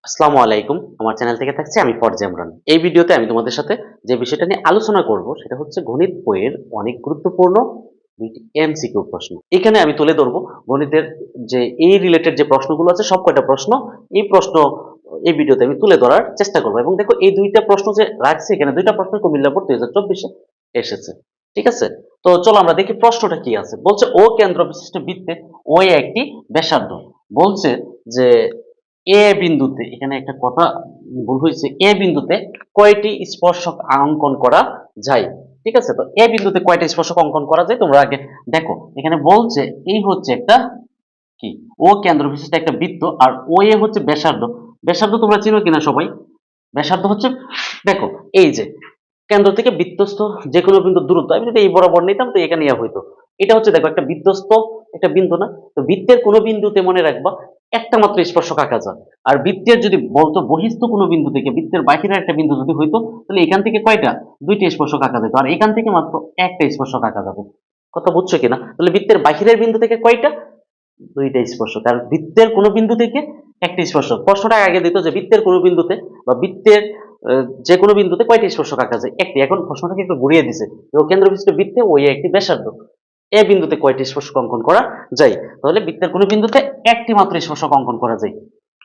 আসসালামু আলাইকুম। আমার চ্যানেল থেকে থাকছি আমি ফরজা ইমরান। এই ভিডিওতে আমি তোমাদের সাথে যে বিষয়টা নিয়ে আলোচনা করব সেটা হচ্ছে গণিত বইয়ের অনেক গুরুত্বপূর্ণ ২টি এমসিকিউ প্রশ্ন। এখানে আমি তুলে ধরব গণিতের যে এই রিলেটেড যে প্রশ্নগুলো আছে সব কয়টা প্রশ্ন এই প্রশ্ন এই ভিডিওতে আমি তুলে ধরার চেষ্টা করব। এবং দেখো এই ২টা প্রশ্ন যে রাখছি এখানে ২টা প্রশ্ন কুমিল্লা বোর্ড ২০২৪ এ এসেছে। ঠিক আছে? তো চলো আমরা দেখি প্রশ্নটা কি আছে। বলছে ও কেন্দ্র বিশিষ্ট বৃত্তে ও একটি ব্যাসার্ধ। বলছে যে এ বিন্দুতে এখানে একটা কথা ভুল হয়েছে এ বিন্দুতে কয়টি স্পর্শক অঙ্কন করা যায়। ঠিক আছে? তো এ বিন্দুতে কয়টা স্পর্শক অঙ্কন করা যায় তোমরা আগে দেখো। এখানে বলছে এই হচ্ছে একটা কি ও কেন্দ্র বিশিষ্ট একটা বৃত্ত আর ও এ হচ্ছে ব্যাসার্ধ। ব্যাসার্ধ তোমরা চিনো কিনা সবাই? ব্যাসার্ধ হচ্ছে দেখো এই যে কেন্দ্র থেকে বৃত্তস্থ যে কোনো বিন্দুর দূরত্ব আমি যদি এই বরাবর নিতাম তো এখানে ইয়া হইতো। এটা হচ্ছে দেখো একটা বৃত্তস্থ একটা বিন্দু না? তো বৃত্তের কোনো বিন্দুতে মনে রাখবা একটা মাত্র স্পর্শক আঁকা যায়। আর বৃত্তের যদি বলতো বহিস্থ কোনো বিন্দু থেকে বৃত্তের বাহিরের একটা বিন্দু যদি হইতো তাহলে এখান থেকে কয়টা? ২টি স্পর্শক আঁকা যেত। আর এখান থেকে মাত্র একটা স্পর্শক আঁকা যাবে। কথা বুঝছো কিনা? তাহলে বৃত্তের বাহিরের বিন্দু থেকে কয়টা? ২টা স্পর্শক। আর বৃত্তের কোনো বিন্দু থেকে একটা স্পর্শক। প্রশ্নটা আগে দিত যে বৃত্তের কোনো বিন্দুতে বা বৃত্তের যে কোনো বিন্দুতে কয়টি স্পর্শক আঁকা যায়? একটি। এখন প্রশ্নটাকে একটু ঘুরিয়ে দিছে। ও কেন্দ্র বিশিষ্ট বৃত্তে ওই একটি ব্যাসার্ধ। এ বিন্দুতে কয়টি স্পর্শক অঙ্কন করা যায়? তাহলে বৃত্তের কোনো বিন্দুতে একটি মাত্র স্পর্শক অঙ্কন করা যায়।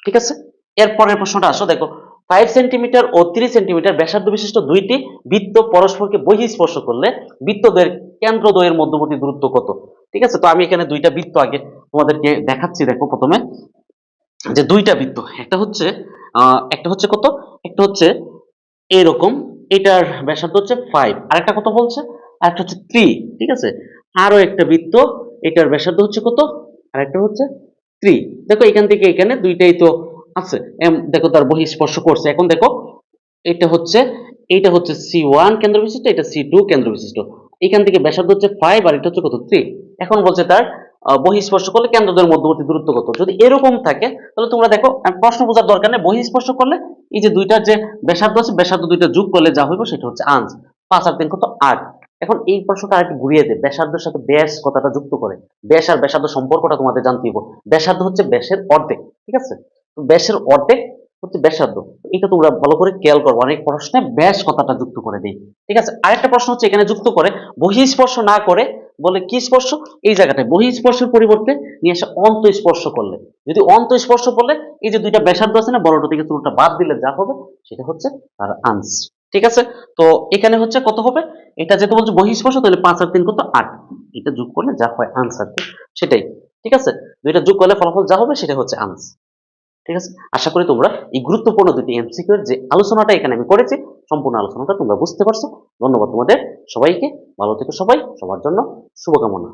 ঠিক আছে? এর পরের প্রশ্নটা আসো দেখো ৫ সেন্টিমিটার ও ৩০ সেন্টিমিটার ব্যাসার্ধ বিশিষ্ট দুইটি বৃত্ত পরস্পরকে বহিঃস্পর্শ করলে বৃত্তদ্বয়ের কেন্দ্রদ্বয়ের মধ্যবর্তী দূরত্ব কত? ঠিক আছে? তো আমি এখানে দুইটা বৃত্ত আগে তোমাদেরকে দেখাচ্ছি। দেখো প্রথমে যে দুইটা বৃত্ত একটা হচ্ছে কত? একটা হচ্ছে এরকম, এটার ব্যাসার্ধ হচ্ছে 5, আরেকটা কত বলছে? আরেকটা হচ্ছে 3। ঠিক আছে? আরো একটা বৃত্ত, এটার ব্যাসার্ধ হচ্ছে কত? আরেকটা হচ্ছে 3। দেখো এখান থেকে এখানে দুইটাই তো আছে। দেখো তার বহিঃস্পর্শ করছে। এখন দেখো এটা হচ্ছে এইটা হচ্ছে C1 কেন্দ্র বিশিষ্ট, এটা C2 কেন্দ্র বিশিষ্ট। এখান থেকে ব্যাসার্ধ হচ্ছে 5 আর এটা হচ্ছে কত? 3। এখন বলছে তার বহিঃস্পর্শ করলে কেন্দ্রদ্বয়ের মধ্যবর্তী দূরত্ব কত? যদি এরকম থাকে তাহলে তোমরা দেখো প্রশ্ন বোঝার দরকার নেই। বহিঃস্পর্শ করলে এই যে দুইটার যে ব্যাসার্ধ আছে ব্যাসার্ধ দুইটা যোগ করলে যা হইব সেটা হচ্ছে আঞ্চ। 5 আর 3 কত? 8। এখন এই প্রশ্নটা আরেকটু ঘুরিয়ে দেয়। ব্যাসার্ধের সাথে ব্যাস কথাটা যুক্ত করে। ব্যাস আর ব্যাসার্ধ সম্পর্কটা তোমাদের জানতে হবে। ব্যাসার্ধ হচ্ছে ব্যাসের অর্ধেক। ঠিক আছে? তো ব্যাসের অর্ধেক হচ্ছে ব্যাসার্ধ। এটা তোমরা ভালো করে খেয়াল করো। অনেক প্রশ্নে ব্যাস কথাটা যুক্ত করে দেই। ঠিক আছে? আরেকটা প্রশ্ন হচ্ছে এখানে যুক্ত করে বহিঃস্পর্শ না করে বলে কি স্পর্শ? এই জায়গাটায় বহিঃস্পর্শের পরিবর্তে নিয়ে আসে অন্তঃস্পর্শ করলে। যদি অন্তঃস্পর্শ করলে এই যে দুইটা ব্যাসার্ধ আছে না বড়টা থেকে ছোটটা বাদ দিলে যা হবে সেটা হচ্ছে তার আংশ। ঠিক আছে? তো এখানে হচ্ছে কত হবে? এটা যেহেতু বলছে বহিঃস্পর্শ তাহলে 5 আর 3 কত? 8। এটা যোগ করলে যা হয় আনসার সেটাই। ঠিক আছে? দুইটা যোগ করলে ফলাফল যা হবে সেটা হচ্ছে আনসার। ঠিক আছে? আশা করি তোমরা এই গুরুত্বপূর্ণ দুটি এমসিকিউ এর যে আলোচনাটা এখানে আমি করেছি সম্পূর্ণ আলোচনাটা তোমরা বুঝতে পারছো। ধন্যবাদ তোমাদের সবাইকে। ভালো থেকো সবাই। সবার জন্য শুভকামনা।